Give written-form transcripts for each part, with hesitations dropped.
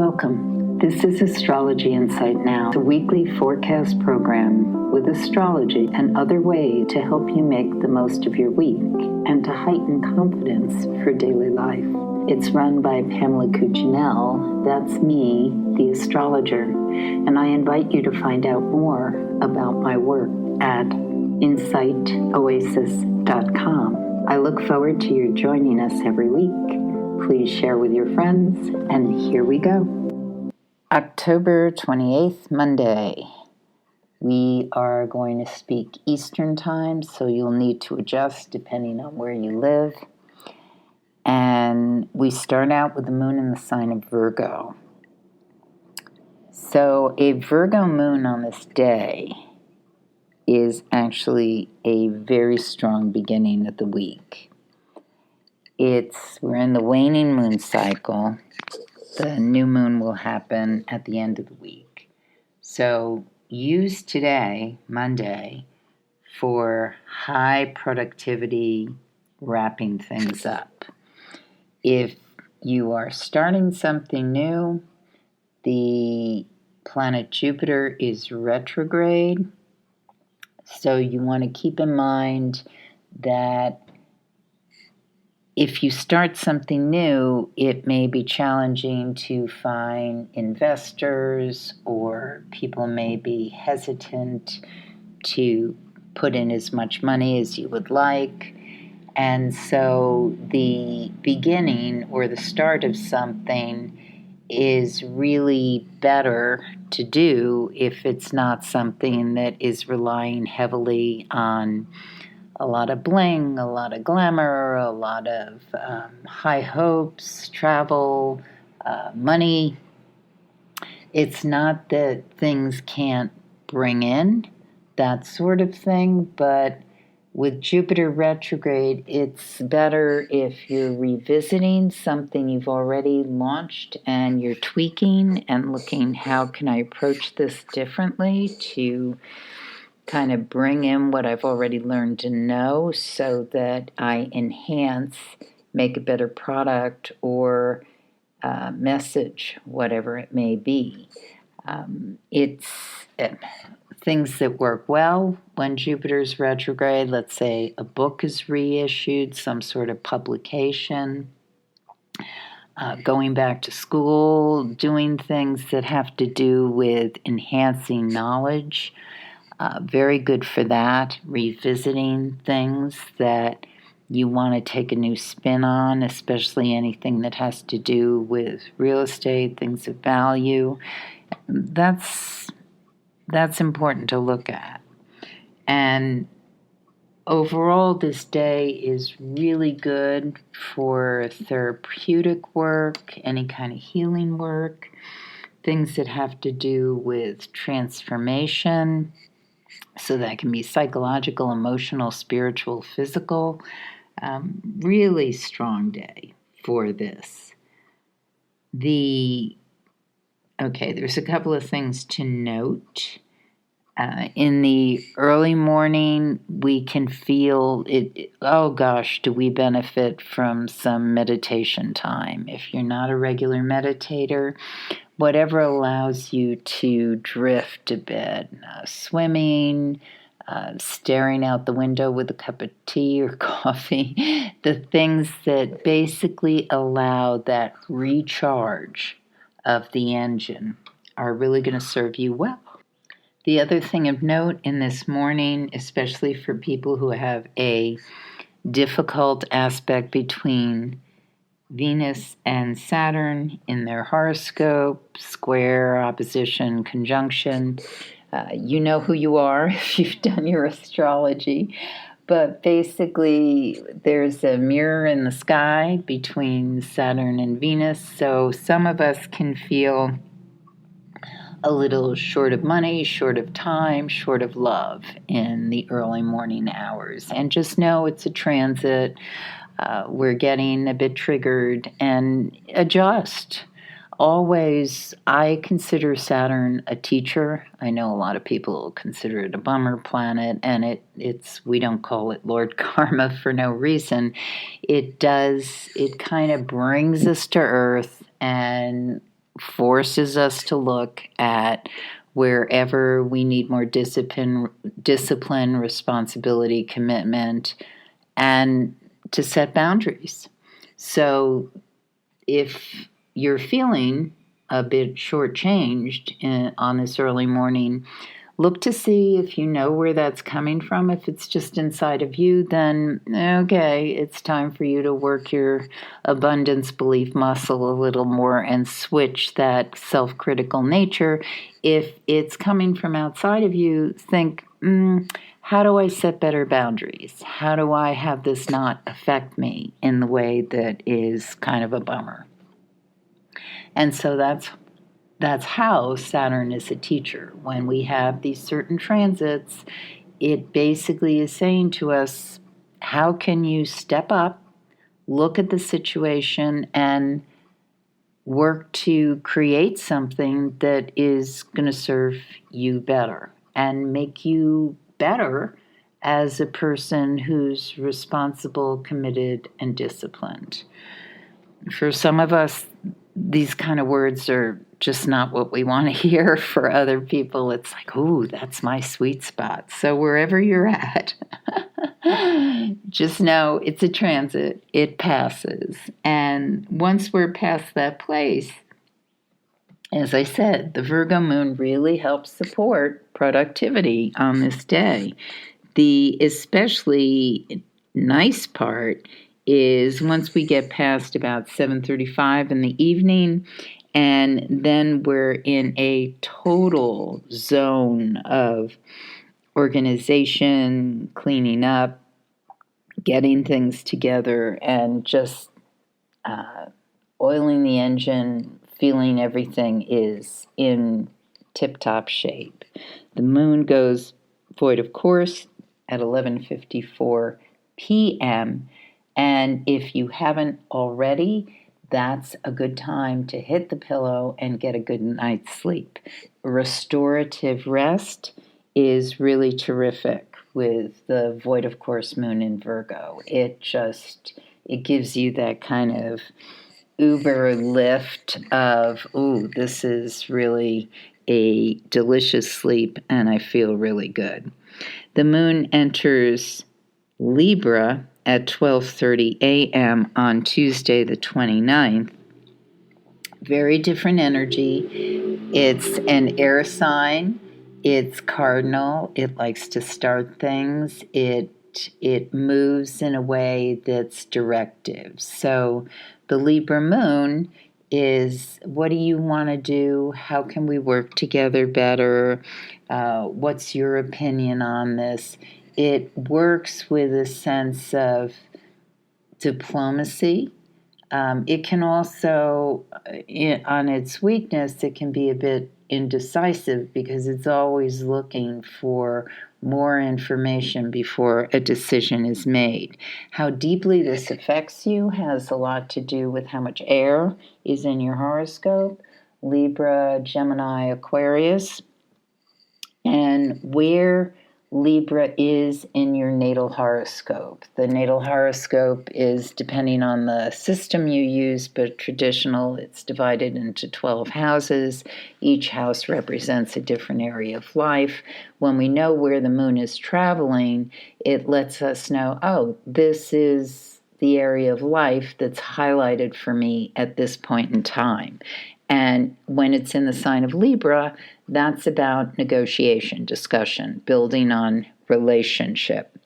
Welcome. This is Astrology Insight Now, a weekly forecast program with astrology and other ways to help you make the most of your week and to heighten confidence for daily life. It's run by Pamela Cuccinell, that's me, the astrologer, and I invite you to find out more about my work at insightoasis.com. I look forward to your joining us every week. Please share with your friends, and here we go. October 28th, Monday. We are going to speak Eastern time, so you'll need to adjust depending on where you live. And we start out with the moon in the sign of Virgo. So a Virgo moon on this day is actually a very strong beginning of the week. We're in the waning moon cycle. The new moon will happen at the end of the week. So use today, Monday, for high productivity, wrapping things up. If you are starting something new, the planet Jupiter is retrograde. So you want to keep in mind that if you start something new, it may be challenging to find investors, or people may be hesitant to put in as much money as you would like. And so the beginning or the start of something is really better to do if it's not something that is relying heavily on a lot of bling, a lot of glamour, a lot of high hopes, travel, money. It's not that things can't bring in that sort of thing, but with Jupiter retrograde, it's better if you're revisiting something you've already launched and you're tweaking and looking, how can I approach this differently to kind of bring in what I've already learned to know so that I enhance, make a better product or message, whatever it may be. It's things that work well when Jupiter's retrograde. Let's say a book is reissued, some sort of publication, going back to school, doing things that have to do with enhancing knowledge. Very good for that, revisiting things that you want to take a new spin on, especially anything that has to do with real estate, things of value. That's important to look at. And overall, this day is really good for therapeutic work, any kind of healing work, things that have to do with transformation. So that can be psychological, emotional, spiritual, physical. Really strong day for this. There's a couple of things to note. In the early morning, we can feel it. Oh gosh, do we benefit from some meditation time? If you're not a regular meditator, whatever allows you to drift a bit, swimming, staring out the window with a cup of tea or coffee, the things that basically allow that recharge of the engine are really going to serve you well. The other thing of note in this morning, especially for people who have a difficult aspect between Venus and Saturn in their horoscope, square, opposition, conjunction. You know who you are if you've done your astrology. But basically, there's a mirror in the sky between Saturn and Venus. So some of us can feel a little short of money, short of time, short of love in the early morning hours. And just know it's a transit. We're getting a bit triggered, and adjust. Always, I consider Saturn a teacher. I know a lot of people consider it a bummer planet, and we don't call it Lord Karma for no reason. It kind of brings us to Earth and forces us to look at wherever we need more discipline, responsibility, commitment, and to set boundaries. So if you're feeling a bit shortchanged on this early morning, look to see if you know where that's coming from. If it's just inside of you, then okay, it's time for you to work your abundance belief muscle a little more and switch that self-critical nature. If it's coming from outside of you, think, how do I set better boundaries? How do I have this not affect me in the way that is kind of a bummer? And so that's how Saturn is a teacher. When we have these certain transits, it basically is saying to us, how can you step up, look at the situation, and work to create something that is going to serve you better and make you better as a person who's responsible, committed, and disciplined. For some of us, these kind of words are just not what we want to hear. For other people, it's like, oh, that's my sweet spot. So wherever you're at, just know it's a transit. It passes. And once we're past that place, as I said, the Virgo moon really helps support productivity on this day. The especially nice part is once we get past about 7:35 in the evening, and then we're in a total zone of organization, cleaning up, getting things together, and just oiling the engine, feeling everything is in tip-top shape. The moon goes void of course at 11:54 p.m., and if you haven't already, that's a good time to hit the pillow and get a good night's sleep. Restorative rest is really terrific with the void of course moon in Virgo. It gives you that kind of Uber lift of, ooh, this is really a delicious sleep and I feel really good. The moon enters Libra at 12:30 a.m. on Tuesday the 29th. Very different energy. It's an air sign. It's cardinal. It likes to start things. It moves in a way that's directive. So the Libra moon is, what do you want to do? How can we work together better? What's your opinion on this? It works with a sense of diplomacy. It can also, on its weakness, it can be a bit indecisive because it's always looking for more information before a decision is made. How deeply this affects you has a lot to do with how much air is in your horoscope, Libra, Gemini, Aquarius, and where Libra is in your natal horoscope. The natal horoscope is, depending on the system you use, but traditional, it's divided into 12 houses. Each house represents a different area of life. When we know where the moon is traveling, it lets us know, oh, this is the area of life that's highlighted for me at this point in time. And when it's in the sign of Libra, that's about negotiation, discussion, building on relationship.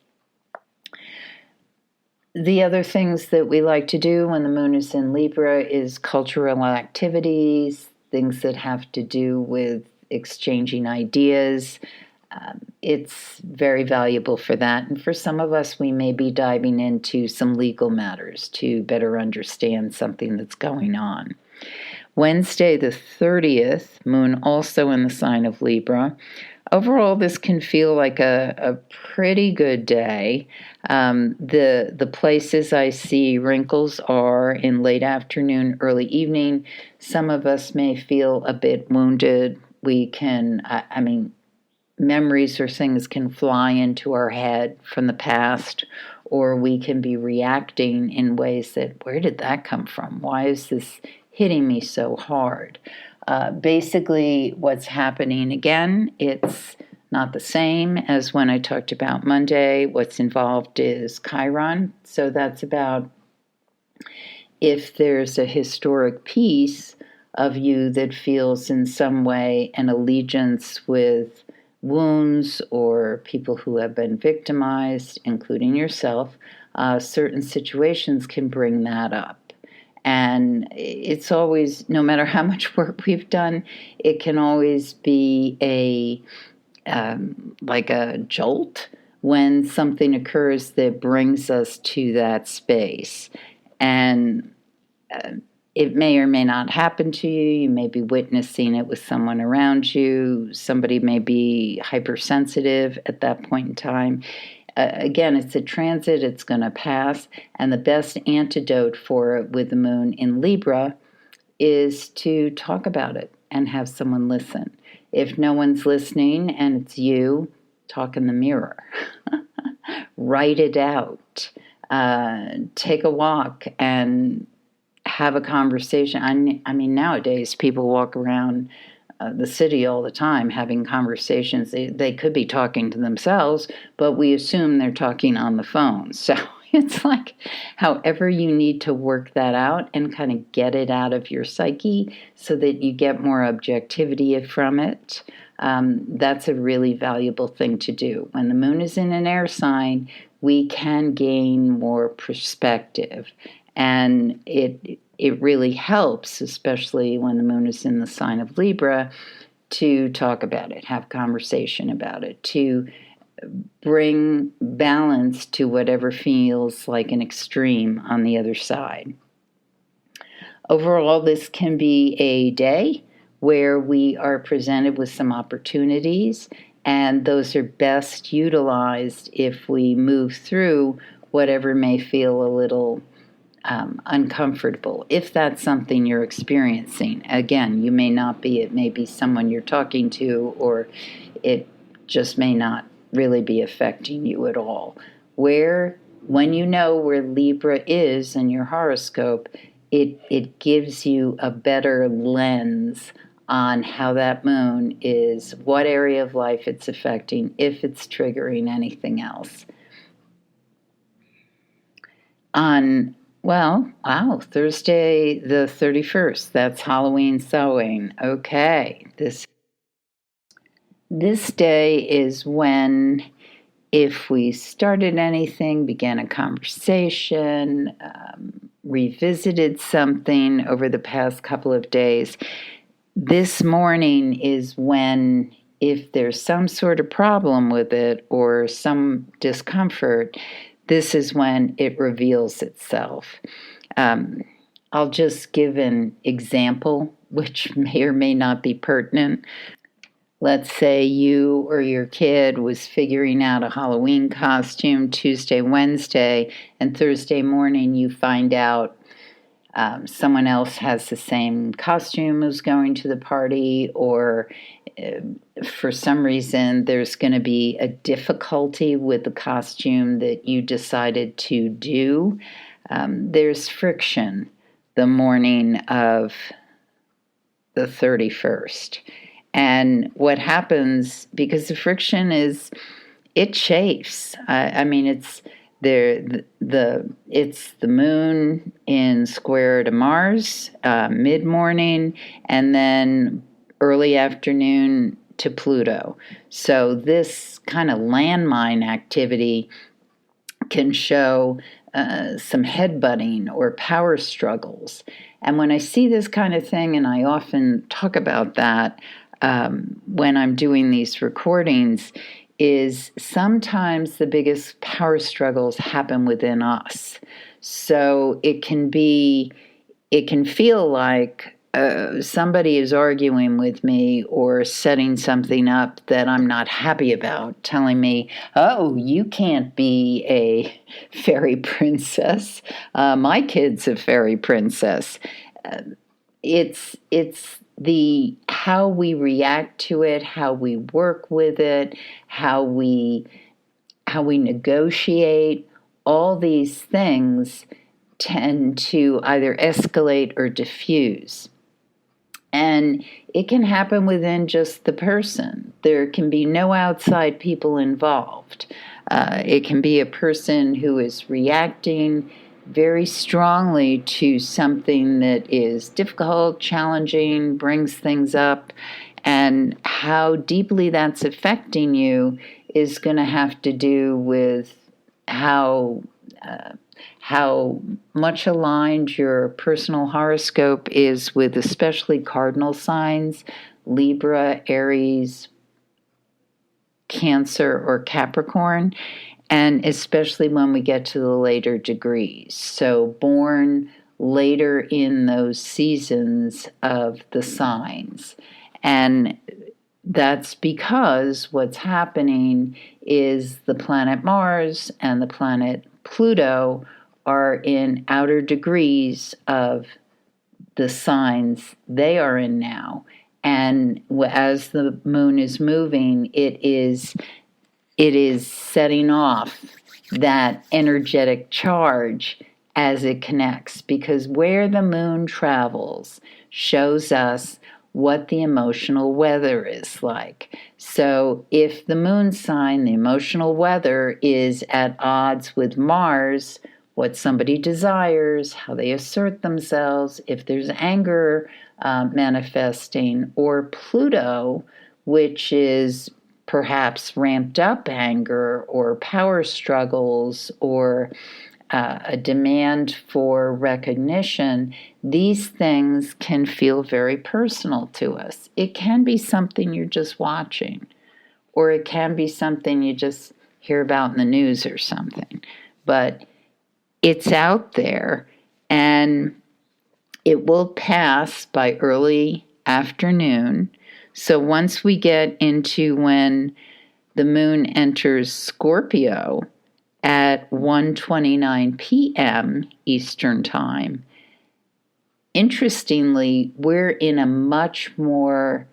The other things that we like to do when the moon is in Libra is cultural activities, things that have to do with exchanging ideas. It's very valuable for that. And for some of us, we may be diving into some legal matters to better understand something that's going on. Wednesday the 30th, moon also in the sign of Libra. Overall, this can feel like a pretty good day. The places I see wrinkles are in late afternoon, early evening. Some of us may feel a bit wounded. We can, memories or things can fly into our head from the past, or we can be reacting in ways that, where did that come from? Why is this hitting me so hard. Basically, what's happening again, it's not the same as when I talked about Monday. What's involved is Chiron. So that's about if there's a historic piece of you that feels in some way an allegiance with wounds or people who have been victimized, including yourself, certain situations can bring that up. And it's always, no matter how much work we've done, it can always be like a jolt when something occurs that brings us to that space. And it may or may not happen to you. You may be witnessing it with someone around you. Somebody may be hypersensitive at that point in time. Again, it's a transit, it's going to pass, and the best antidote for it with the moon in Libra is to talk about it and have someone listen. If no one's listening and it's you, talk in the mirror. Write it out. Take a walk and have a conversation. I mean, nowadays people walk around the city all the time having conversations. They could be talking to themselves, but we assume they're talking on the phone. So it's like however you need to work that out and kind of get it out of your psyche so that you get more objectivity from it. That's a really valuable thing to do. When the moon is in an air sign, we can gain more perspective. And it really helps, especially when the moon is in the sign of Libra, to talk about it, have conversation about it, to bring balance to whatever feels like an extreme on the other side. Overall, this can be a day where we are presented with some opportunities, and those are best utilized if we move through whatever may feel a little uncomfortable, if that's something you're experiencing. Again, you may not be, it may be someone you're talking to, or it just may not really be affecting you at all. When you know where Libra is in your horoscope, it gives you a better lens on how that moon is, what area of life it's affecting, if it's triggering anything else. Thursday the 31st, that's Halloween sewing. Okay, this day is when, if we started anything, began a conversation, revisited something over the past couple of days, this morning is when, if there's some sort of problem with it or some discomfort, this is when it reveals itself. I'll just give an example, which may or may not be pertinent. Let's say you or your kid was figuring out a Halloween costume Tuesday, Wednesday, and Thursday morning you find out someone else has the same costume who's going to the party, or for some reason there's going to be a difficulty with the costume that you decided to do. There's friction the morning of the 31st. And what happens, because the friction it chafes. It's the moon in square to Mars, mid-morning, and then early afternoon to Pluto. So this kind of landmine activity can show some headbutting or power struggles. And when I see this kind of thing, and I often talk about that when I'm doing these recordings, is sometimes the biggest power struggles happen within us. So it can feel like somebody is arguing with me or setting something up that I'm not happy about, telling me, oh, you can't be a fairy princess. My kid's a fairy princess. It's the how we react to it, how we work with it, how we negotiate, all these things tend to either escalate or diffuse. And it can happen within just the person. There can be no outside people involved. It can be a person who is reacting very strongly to something that is difficult, challenging, brings things up, and how deeply that's affecting you is going to have to do with how much aligned your personal horoscope is with especially cardinal signs, Libra, Aries, Cancer, or Capricorn, and especially when we get to the later degrees. So born later in those seasons of the signs. And that's because what's happening is the planet Mars and the planet Pluto are in outer degrees of the signs they are in now. And as the moon is moving, it is setting off that energetic charge as it connects, because where the moon travels shows us what the emotional weather is like. So if the moon sign, the emotional weather, is at odds with Mars, what somebody desires, how they assert themselves, if there's anger manifesting, or Pluto, which is perhaps ramped up anger or power struggles or a demand for recognition, these things can feel very personal to us. It can be something you're just watching, or it can be something you just hear about in the news or something. But it's out there, and it will pass by early afternoon. So once we get into when the moon enters Scorpio at 1:29 p.m. Eastern Time, interestingly, we're in a much more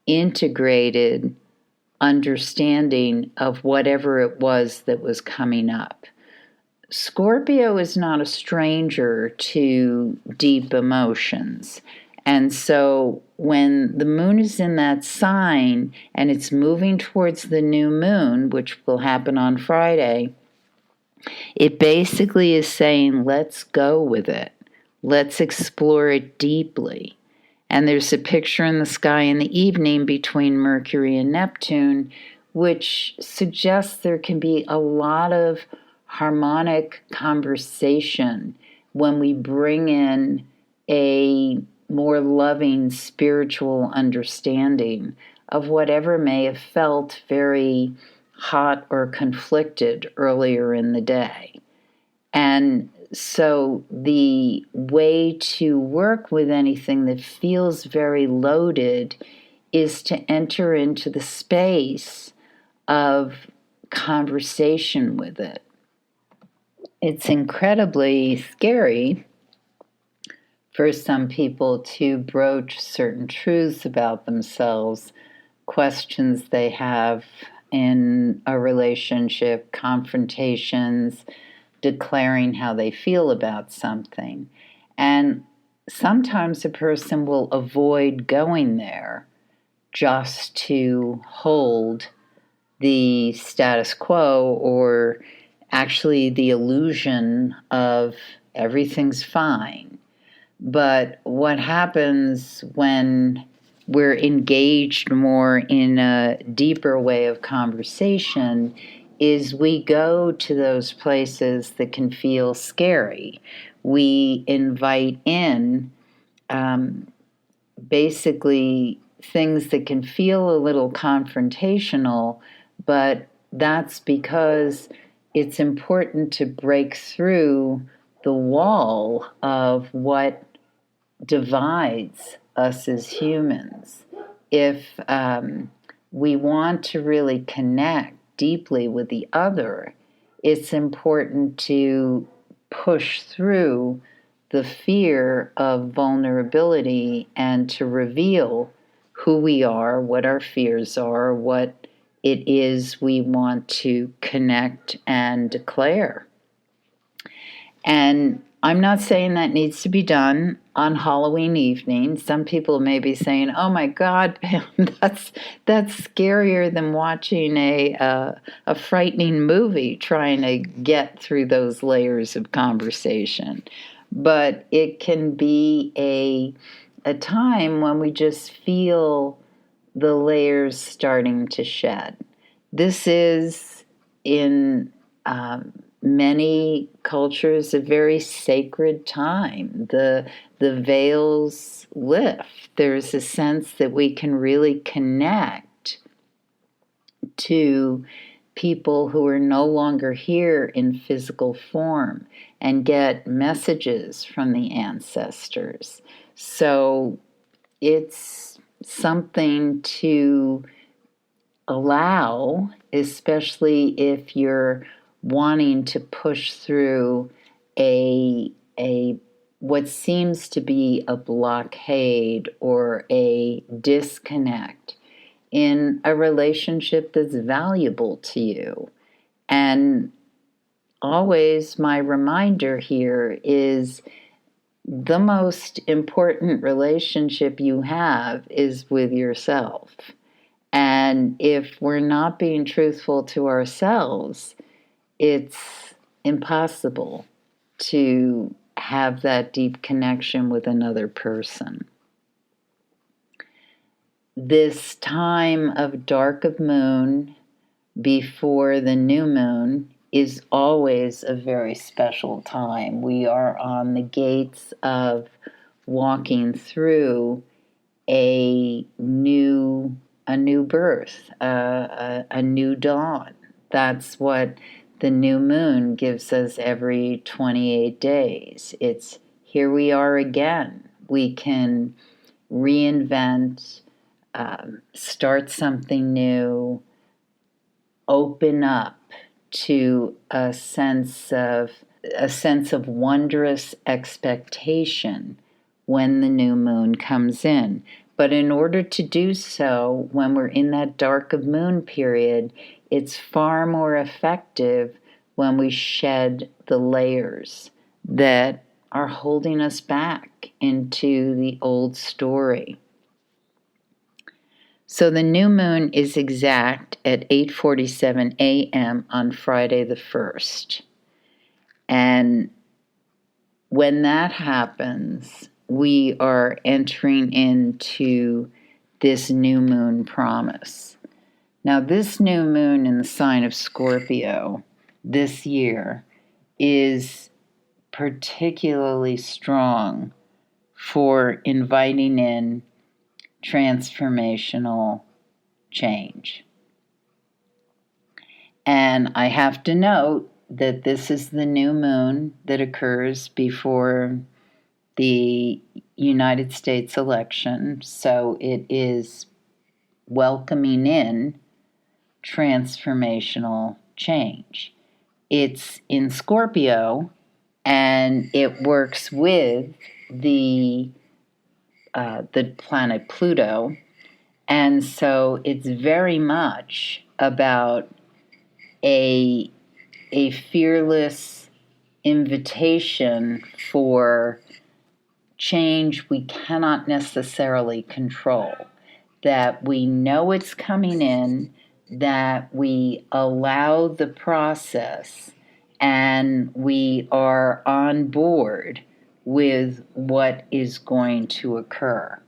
integrated understanding of whatever it was that was coming up. Scorpio is not a stranger to deep emotions. And so when the moon is in that sign and it's moving towards the new moon, which will happen on Friday, it basically is saying, let's go with it. Let's explore it deeply. And there's a picture in the sky in the evening between Mercury and Neptune, which suggests there can be a lot of harmonic conversation when we bring in a more loving spiritual understanding of whatever may have felt very hot or conflicted earlier in the day. And so the way to work with anything that feels very loaded is to enter into the space of conversation with it. It's incredibly scary for some people to broach certain truths about themselves, questions they have in a relationship, confrontations, declaring how they feel about something. And sometimes a person will avoid going there just to hold the status quo, or actually the illusion of everything's fine. But what happens when we're engaged more in a deeper way of conversation is we go to those places that can feel scary. We invite in basically things that can feel a little confrontational, but that's because it's important to break through the wall of what divides us as humans. If we want to really connect deeply with the other, it's important to push through the fear of vulnerability and to reveal who we are, what our fears are, what it is we want to connect and declare. And I'm not saying that needs to be done on Halloween evening. Some people may be saying, "Oh my God, Pam, that's scarier than watching a frightening movie trying to get through those layers of conversation." But it can be a time when we just feel the layers starting to shed. This is in many cultures a very sacred time. The veils lift. There's a sense that we can really connect to people who are no longer here in physical form and get messages from the ancestors. So it's something to allow, especially if you're wanting to push through a what seems to be a blockade or a disconnect in a relationship that's valuable to you. And always my reminder here is the most important relationship you have is with yourself. And if we're not being truthful to ourselves, it's impossible to have that deep connection with another person. This time of dark of moon before the new moon is always a very special time. We are on the gates of walking through a new birth, a new dawn. That's what the new moon gives us every 28 days. It's here we are again. We can reinvent, start something new, open up to a sense of wondrous expectation when the new moon comes in. But in order to do so, when we're in that dark of moon period, it's far more effective when we shed the layers that are holding us back into the old story. So the new moon is exact at 8:47 a.m. on Friday the 1st. And when that happens, we are entering into this new moon promise. Now, this new moon in the sign of Scorpio this year is particularly strong for inviting in transformational change. And I have to note that this is the new moon that occurs before the United States election, so it is welcoming in transformational change. It's in Scorpio, and it works with the planet Pluto, and so it's very much about a fearless invitation for change we cannot necessarily control, that we know it's coming in, that we allow the process, and we are on board with what is going to occur.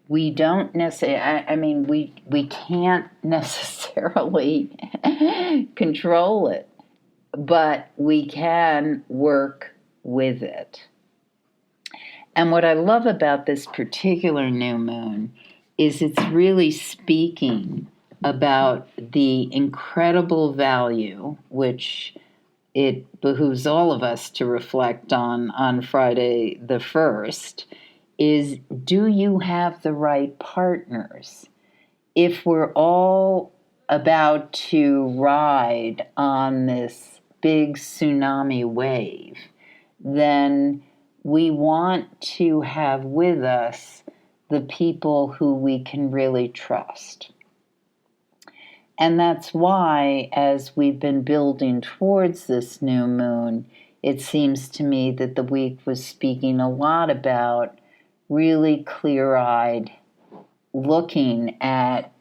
We don't necessarily, we can't necessarily control it, but we can work with it. And what I love about this particular new moon is it's really speaking about the incredible value, which it behooves all of us to reflect on Friday the 1st, is do you have the right partners? If we're all about to ride on this big tsunami wave, then we want to have with us the people who we can really trust. And that's why, as we've been building towards this new moon, it seems to me that the week was speaking a lot about really clear-eyed looking at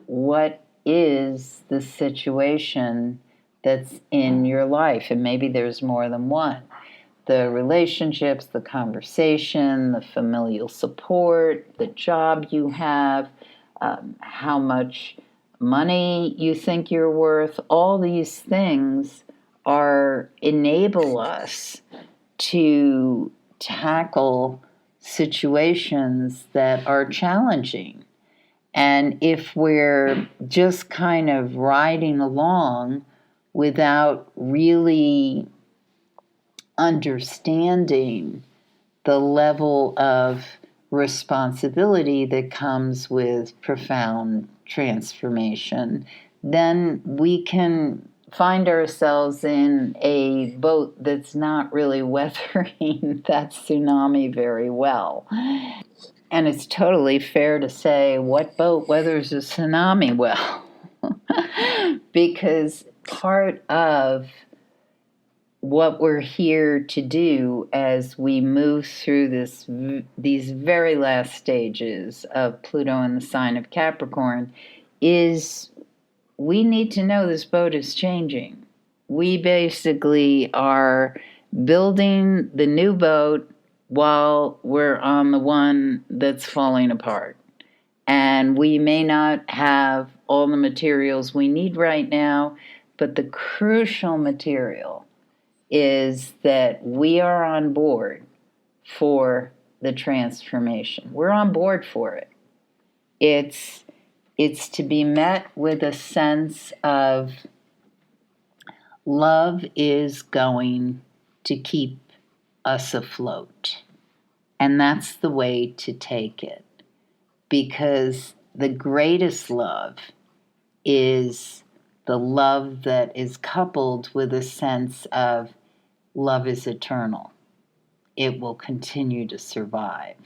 what is the situation that's in your life, and maybe there's more than one. The relationships, the conversation, the familial support, the job you have, how much money you think you're worth, all these things enable us to tackle situations that are challenging. And if we're just kind of riding along without really understanding the level of responsibility that comes with profound transformation, then we can find ourselves in a boat that's not really weathering that tsunami very well. And it's totally fair to say, what boat weathers a tsunami well? Because part of what we're here to do as we move through these very last stages of Pluto in the sign of Capricorn is we need to know this boat is changing. We basically are building the new boat while we're on the one that's falling apart. And we may not have all the materials we need right now, but the crucial material is that we are on board for the transformation. We're on board for it. It's to be met with a sense of love is going to keep us afloat. And that's the way to take it. Because the greatest love is the love that is coupled with a sense of love is eternal. It will continue to survive.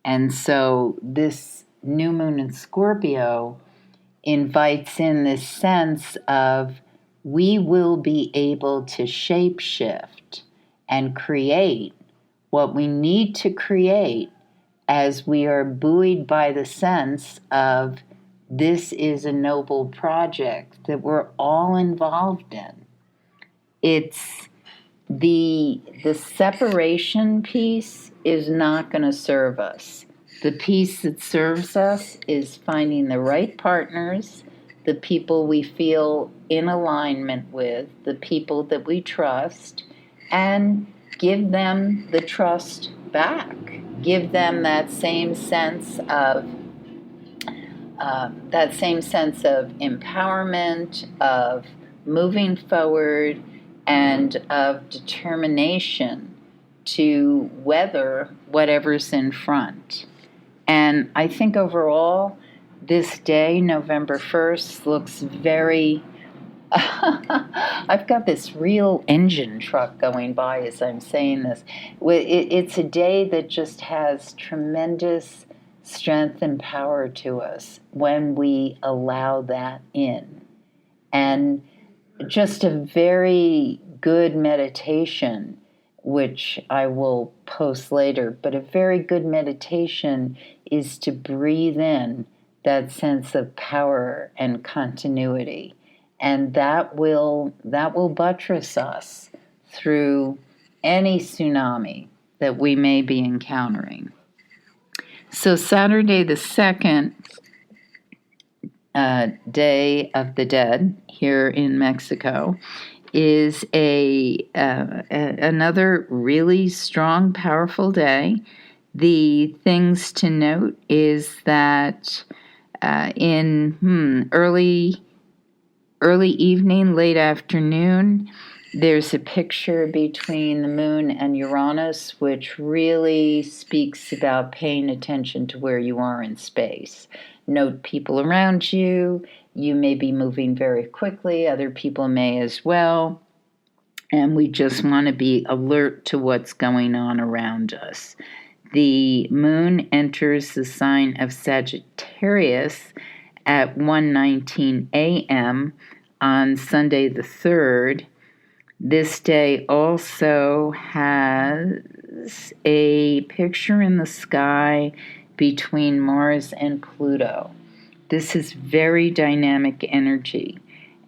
And so this new moon in Scorpio invites in this sense of we will be able to shape-shift and create what we need to create as we are buoyed by the sense of this is a noble project that we're all involved in. It's the separation piece is not going to serve us. The piece that serves us is finding the right partners, the people we feel in alignment with, the people that we trust, and give them the trust back. Give them that same sense of empowerment, of moving forward, and of determination to weather whatever's in front. And I think overall, this day, November 1st, looks very... I've got this real engine truck going by as I'm saying this. It's a day that just has tremendous strength and power to us when we allow that in. And just a very good meditation, which I will post later, but a very good meditation is to breathe in that sense of power and continuity. And that will buttress us through any tsunami that we may be encountering. So Saturday the 2nd, Day of the Dead here in Mexico, is another really strong, powerful day. The things to note is that in early evening, late afternoon, there's a picture between the moon and Uranus, which really speaks about paying attention to where you are in space. Note people around you. You may be moving very quickly. Other people may as well. And we just want to be alert to what's going on around us. The moon enters the sign of Sagittarius at 1:19 a.m. on Sunday the 3rd. This day also has a picture in the sky between Mars and Pluto. This is very dynamic energy,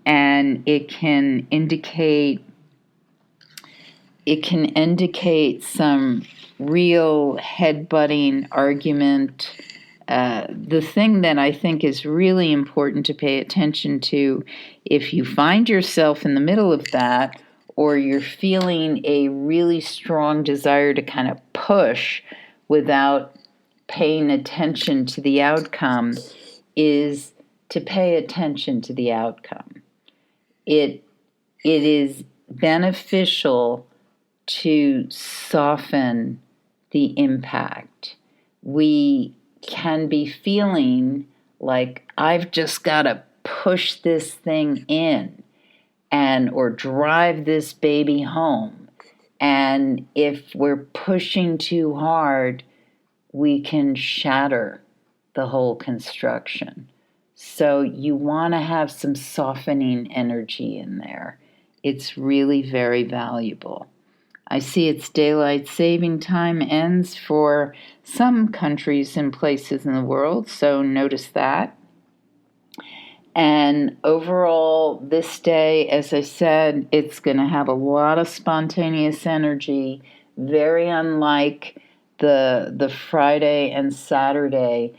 and it can indicate some real head-butting argument. The thing that I think is really important to pay attention to, if you find yourself in the middle of that, or you're feeling a really strong desire to kind of push without paying attention to the outcome, is to pay attention to the outcome. It is beneficial to soften the impact. We can be feeling like, I've just got to push this thing in or drive this baby home. And if we're pushing too hard, we can shatter the whole construction. So you want to have some softening energy in there. It's really very valuable. I see it's daylight saving time ends for some countries and places in the world, so notice that. And overall, this day, as I said, it's going to have a lot of spontaneous energy, very unlike the Friday and Saturday.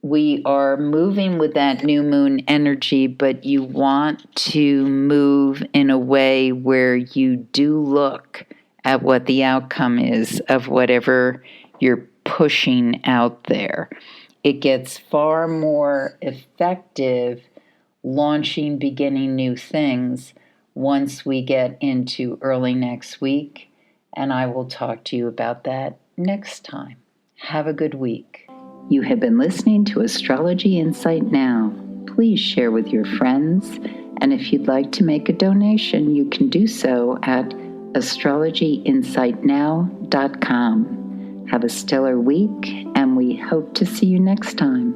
We are moving with that new moon energy, but you want to move in a way where you do look at what the outcome is of whatever you're pushing out there. It gets far more effective launching, beginning new things once we get into early next week, and I will talk to you about that next time. Have a good week. You have been listening to Astrology Insight Now. Please share with your friends, and if you'd like to make a donation, you can do so at astrologyinsightnow.com. Have a stellar week, and we hope to see you next time.